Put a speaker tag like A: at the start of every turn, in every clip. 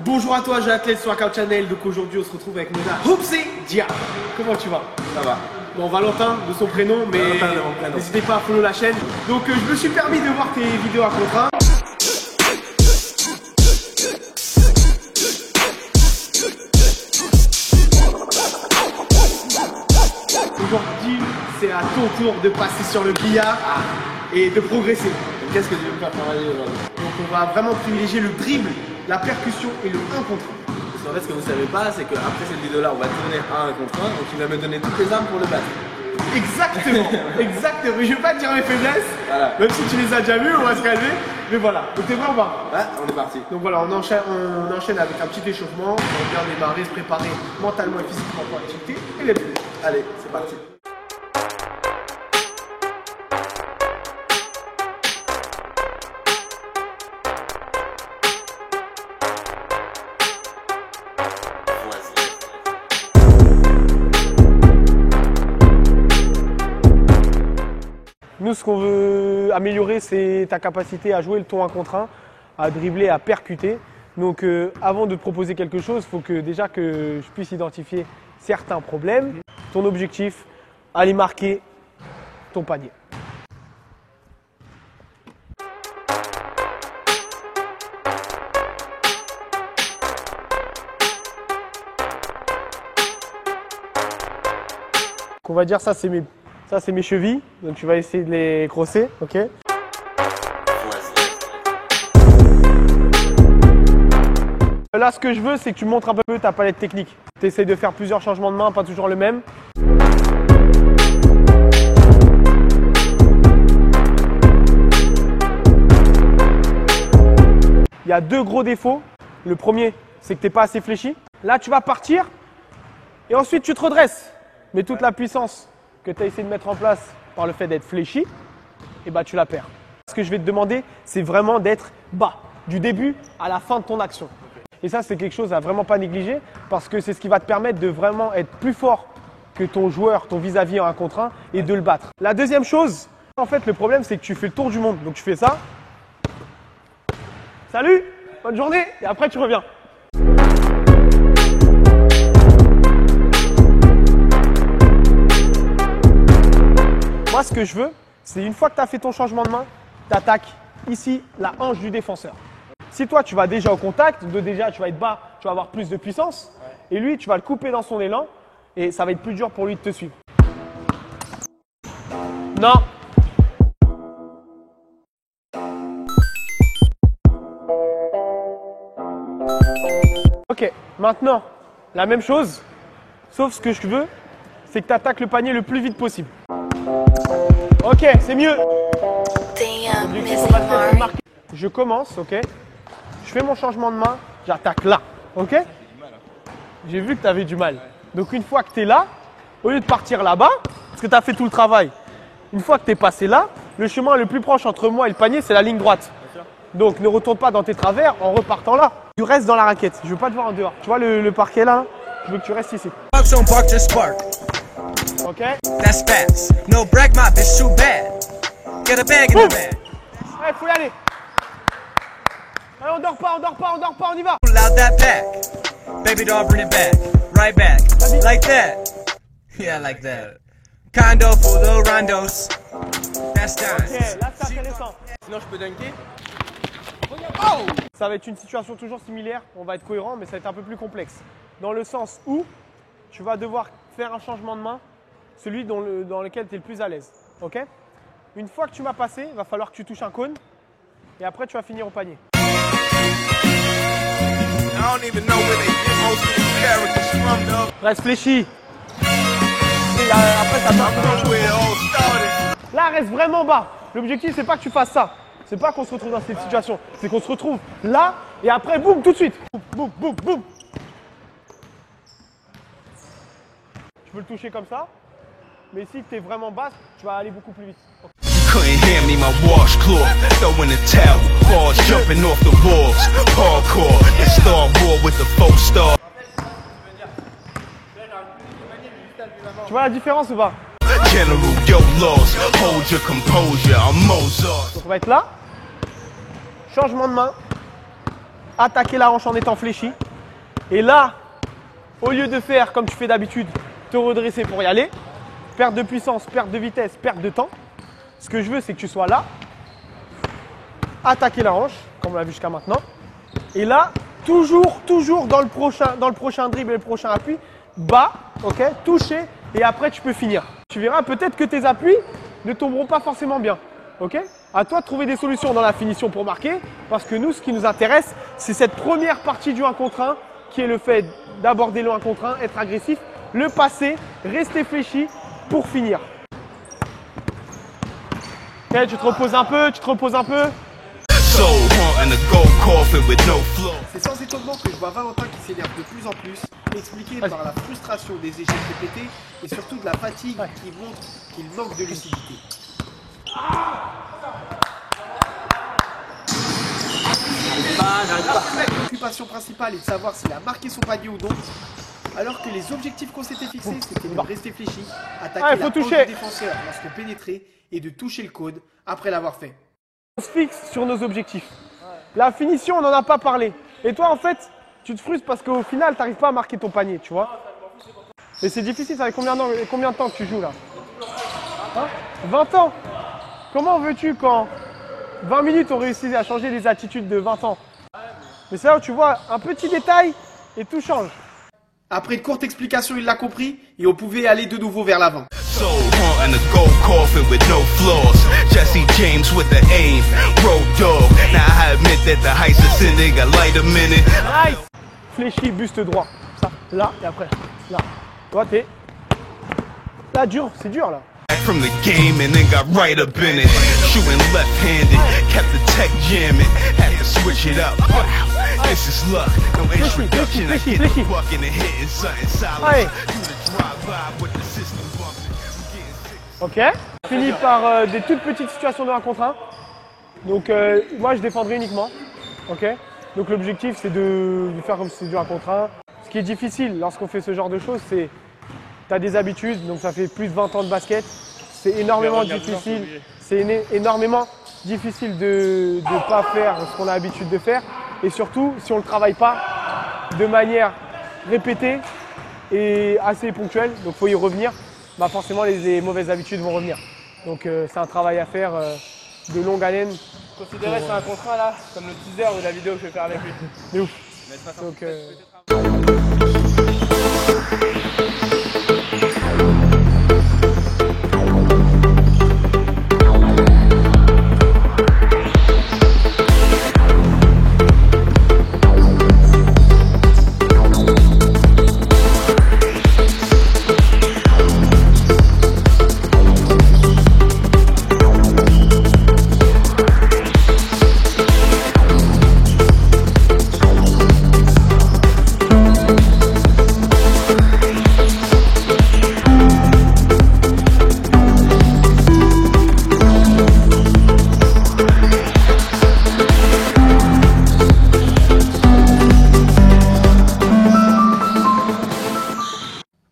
A: Bonjour à toi, j'ai Athlète sur Workout Channel. Donc aujourd'hui, on se retrouve avec Mona Hoopsy Dia. Comment tu vas?
B: Ça va.
A: Bon, Valentin de son prénom, mais n'hésitez pas à follow la chaîne. Donc je me suis permis de voir tes vidéos à contre 1. Aujourd'hui, c'est à ton tour de passer sur le billard et de progresser.
B: Qu'est-ce que tu veux faire travailler aujourd'hui?
A: Donc on va vraiment privilégier le dribble, la percussion et le 1 contre 1.
B: Parce qu'en fait, ce que vous savez pas, c'est qu'après cette vidéo-là, on va tourner à 1 contre 1, donc il va me donner toutes les armes pour le battre.
A: Exactement, exactement. Je vais pas te dire mes faiblesses,
B: voilà.
A: Même si tu les as déjà vues, on va se calmer. Mais voilà, donc t'es prêt ou pas?
B: Ouais, on est parti.
A: Donc voilà, on enchaîne avec un petit échauffement. On va bien démarrer, se préparer mentalement et physiquement pour l'activité. Et les plus.
B: Allez, c'est parti.
A: Nous, ce qu'on veut améliorer, c'est ta capacité à jouer le ton 1 contre 1, à dribbler, à percuter. Donc avant de te proposer quelque chose, il faut que déjà que je puisse identifier certains problèmes. Ton objectif, aller marquer ton panier. Donc, on va dire ça c'est mes chevilles, donc tu vas essayer de les crosser, ok? Là, ce que je veux, c'est que tu montres un peu ta palette technique. Tu essaies de faire plusieurs changements de main, pas toujours le même. Il y a deux gros défauts. Le premier, c'est que tu n'es pas assez fléchi. Là, tu vas partir et ensuite tu te redresses. Mais toute la puissance que tu as essayé de mettre en place par le fait d'être fléchi, eh ben, tu la perds. Ce que je vais te demander, c'est vraiment d'être bas, du début à la fin de ton action. Et ça, c'est quelque chose à vraiment pas négliger parce que c'est ce qui va te permettre de vraiment être plus fort que ton joueur, ton vis-à-vis en 1 contre 1 et de le battre. La deuxième chose, en fait, le problème, c'est que tu fais le tour du monde. Donc, tu fais ça. Salut, bonne journée, et après, tu reviens. Moi, ce que je veux, c'est une fois que tu as fait ton changement de main, tu attaques ici la hanche du défenseur. Si toi, tu vas déjà au contact, déjà tu vas être bas, tu vas avoir plus de puissance. Et lui, tu vas le couper dans son élan et ça va être plus dur pour lui de te suivre. Non. Ok, maintenant, la même chose, sauf ce que je veux, c'est que tu attaques le panier le plus vite possible. Ok, c'est mieux. Je commence, ok. Je fais mon changement de main, j'attaque là, ok. J'ai vu que tu avais du mal. Donc une fois que tu es là, au lieu de partir là-bas, parce que tu as fait tout le travail, une fois que tu es passé là, le chemin le plus proche entre moi et le panier, c'est la ligne droite. Donc ne retourne pas dans tes travers en repartant là. Tu restes dans la raquette, je veux pas te voir en dehors. Tu vois le parquet là, je veux que tu restes ici. Ok.
C: That's fast. No brag my bitch too bad. Get a bag in the bag.
A: Ouais, faut y aller. Allez, on dort pas, on y va.
C: Pull out that back. Baby doll, bring it back. Right back. Like that. Yeah, like that. Condo full of rondos. That's
A: Ok,
C: nice.
A: là c'est intéressant.
B: Sinon, je peux dunker?
A: Oh! Ça va être une situation toujours similaire, on va être cohérent, mais ça va être un peu plus complexe. Dans le sens où tu vas devoir faire un changement de main, celui dans lequel tu es le plus à l'aise. Ok? Une fois que tu m'as passé, il va falloir que tu touches un cône et après tu vas finir au panier. Reste fléchi. Après, là, reste vraiment bas. L'objectif, c'est pas que tu fasses ça. C'est pas qu'on se retrouve dans cette situation. C'est qu'on se retrouve là et après, boum, tout de suite. Boum, boum, boum. Tu peux le toucher comme ça. Mais si tu es vraiment bas, tu vas aller beaucoup plus vite.
D: Couldn't hand me my washcloth, throwing the towel, balls jumping off the walls, hardcore, and Star War with the 4-star.
A: Tu vois la différence ou pas?
D: General, yo lost, hold your composure, I'm Mozart.
A: Donc on va être là, changement de main, attaquer la hanche en étant fléchi. Et là, au lieu de faire comme tu fais d'habitude, te redresser pour y aller, perte de puissance, perte de vitesse, perte de temps, ce que je veux, c'est que tu sois là, attaquer la hanche, comme on l'a vu jusqu'à maintenant. Et là, toujours dans le prochain dribble et le prochain appui, bas, ok, toucher, et après tu peux finir. Tu verras peut-être que tes appuis ne tomberont pas forcément bien, ok. À toi de trouver des solutions dans la finition pour marquer, parce que nous, ce qui nous intéresse, c'est cette première partie du 1 contre 1, qui est le fait d'aborder le 1 contre 1, être agressif, le passer, rester fléchi pour finir. Ok, tu te reposes un peu,
E: C'est sans étonnement que je vois Valentin qui s'énerve de plus en plus, expliqué par la frustration des échecs répétés et surtout de la fatigue qui montre qu'il manque de lucidité. Sa préoccupation principale est de savoir s'il a marqué son panier ou non, alors que les objectifs qu'on s'était fixés, c'était de rester fléchi, attaquer la hanche du défenseur lorsqu'on pénétrait et de toucher le cône après l'avoir fait.
A: On se fixe sur nos objectifs. La finition, on n'en a pas parlé. Et toi, en fait, tu te frustres parce qu'au final, tu n'arrives pas à marquer ton panier, tu vois. Et c'est difficile, ça fait combien de temps que tu joues là, hein? 20 ans. Comment veux-tu qu'en 20 minutes, on réussisse à changer les attitudes de 20 ans? Mais c'est là où tu vois un petit détail et tout change.
E: Après une courte explication, il l'a compris et on pouvait aller de nouveau vers l'avant.
D: And a gold coffin with no flaws. Jesse James with the aim. Road dog. Now I admit that the height's ascending. I light a minute.
A: Nice. Fléchi, buste droit. Ça, là et après. Là. Toi, t'es. Là, dur. C'est dur, là.
D: From the game and then got right up in it. Shooting left-handed. Kept the tech jamming. Had to switch it up. Wow. This is luck. No introduction. I get the bucking and hitting something solid. Do the drive-by with the system bumping.
A: Ok, fini par des toutes petites situations de 1 contre 1. Donc moi je défendrai uniquement. Ok, donc l'objectif c'est de faire comme si c'est du 1 contre 1. Ce qui est difficile lorsqu'on fait ce genre de choses, c'est tu as des habitudes, donc ça fait plus de 20 ans de basket. C'est énormément difficile. C'est énormément difficile de ne pas faire ce qu'on a l'habitude de faire. Et surtout, si on ne le travaille pas de manière répétée et assez ponctuelle, donc il faut y revenir. Bah forcément les mauvaises habitudes vont revenir. Donc c'est un travail à faire de longue haleine.
B: Considérez c'est un contrat là, comme le teaser ou la vidéo que je vais faire avec lui.
A: C'est ouf.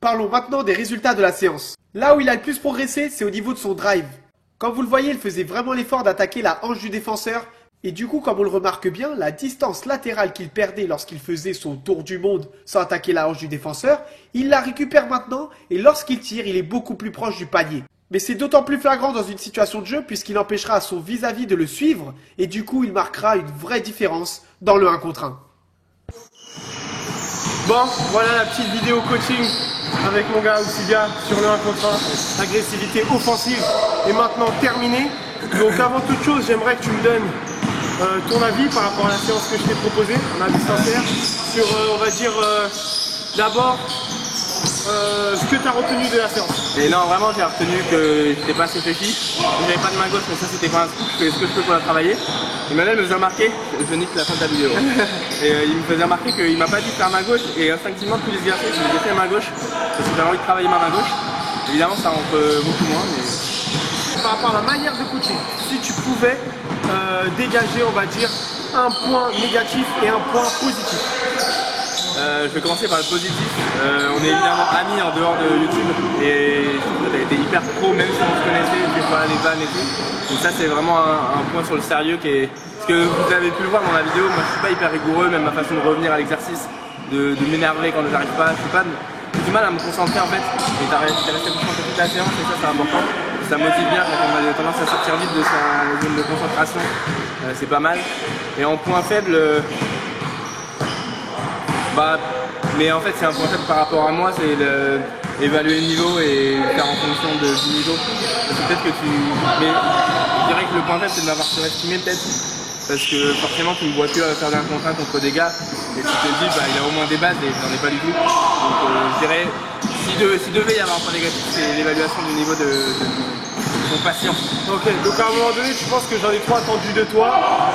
E: Parlons maintenant des résultats de la séance. Là où il a le plus progressé, c'est au niveau de son drive. Comme vous le voyez, il faisait vraiment l'effort d'attaquer la hanche du défenseur. Et du coup, comme on le remarque bien, la distance latérale qu'il perdait lorsqu'il faisait son tour du monde sans attaquer la hanche du défenseur, il la récupère maintenant et lorsqu'il tire, il est beaucoup plus proche du panier. Mais c'est d'autant plus flagrant dans une situation de jeu puisqu'il empêchera son vis-à-vis de le suivre et du coup, il marquera une vraie différence dans le 1 contre 1.
A: Bon, voilà la petite vidéo coaching avec mon gars Oussiga sur le 1 contre 1. Agressivité offensive est maintenant terminée. Donc avant toute chose, j'aimerais que tu me donnes ton avis par rapport à la séance que je t'ai proposée, un avis sincère, sur, on va dire, d'abord, ce que tu as retenu de la séance.
B: Et non, vraiment, j'ai retenu que j'étais pas assez fléchi. J'avais pas de main gauche, mais ça, c'était pas un truc. Je fais ce que je peux pour la travailler. Emmanuel me faisait remarquer, je nique la fin de la vidéo. Et il me faisait remarquer qu'il m'a pas dit de faire main gauche. Et instinctivement, tous les exercices, je les ai fait main gauche. Parce que j'avais envie de travailler ma main gauche. Évidemment, ça rentre beaucoup moins. Mais...
A: Par rapport à la manière de coacher, si tu pouvais dégager, on va dire, un point négatif et un point positif.
B: Je vais commencer par le positif. On est évidemment amis en dehors de YouTube et je trouve que tu as été hyper pro, même si on se connaissait, tu fais pas les vannes et tout. Donc ça c'est vraiment un point sur le sérieux qui est que vous avez pu le voir dans la vidéo, moi je suis pas hyper rigoureux, même ma façon de revenir à l'exercice, de m'énerver quand j'arrive pas, j'ai du mal à me concentrer en fait. Et t'as resté concentré toute la séance et ça c'est important. Ça motive bien quand on a tendance à sortir vite de sa zone de concentration, c'est pas mal. Et en point faible, mais en fait c'est un point faible par rapport à moi, c'est évaluer le niveau et faire en fonction du niveau. Peut-être que mais je dirais que le point faible c'est de m'avoir surestimé peut-être. Parce que forcément tu me vois que faire d'un contre un contre des gars et tu te dis il a au moins des bases et j'en ai pas du tout. Donc je dirais s'il devait y avoir un point négatif c'est l'évaluation du niveau de mon patient.
A: Ok, donc à un moment donné tu penses que j'en ai trop attendu de toi?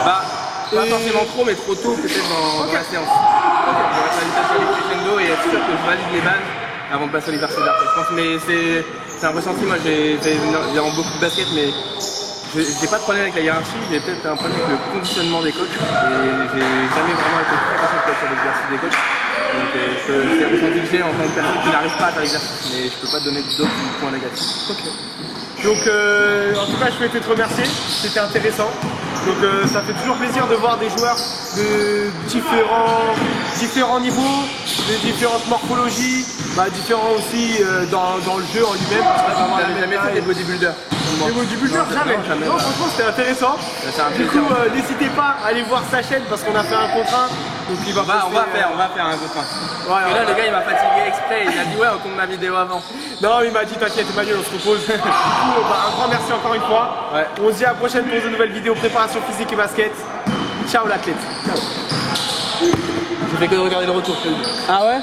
B: Pas forcément trop mais trop tôt peut-être dans la séance. J'aurais fallu passer les crescendo et être sûr que je valide les bases avant de passer à l'exercice d'après. Je pense mais c'est un ressenti, moi j'ai beaucoup de basket mais j'ai pas de problème avec la hiérarchie, j'ai peut-être un problème avec le conditionnement des coachs et j'ai jamais vraiment été très concentré sur l'exercice des coachs. Donc c'est un ressenti que j'ai en tant que personne qui n'arrive pas à faire l'exercice, mais je peux pas donner d'autres points négatifs.
A: Ok. Donc en tout cas je souhaitais te remercier, c'était intéressant. Donc ça fait toujours plaisir de voir des joueurs de différents niveaux, de différentes morphologies, différents aussi dans le jeu en lui-même.
B: J'avais jamais fait des bodybuilders.
A: Des bodybuilders, jamais. Non, franchement c'était intéressant. Du coup n'hésitez pas à aller voir sa chaîne parce qu'on a fait un contre un. Donc il va
B: on va faire un contre un. Ouais, et là le gars il m'a fatigué exprès, il a dit ouais on tourne ma vidéo avant.
A: Non il m'a dit t'inquiète Emmanuel on se repose. Du coup un grand merci encore une fois.
B: Ouais.
A: On se dit à la prochaine pour de nouvelles vidéos préparation physique et basket. Ciao l'athlète. Ciao.
B: Je fais que de regarder le retour.
A: Ah ouais?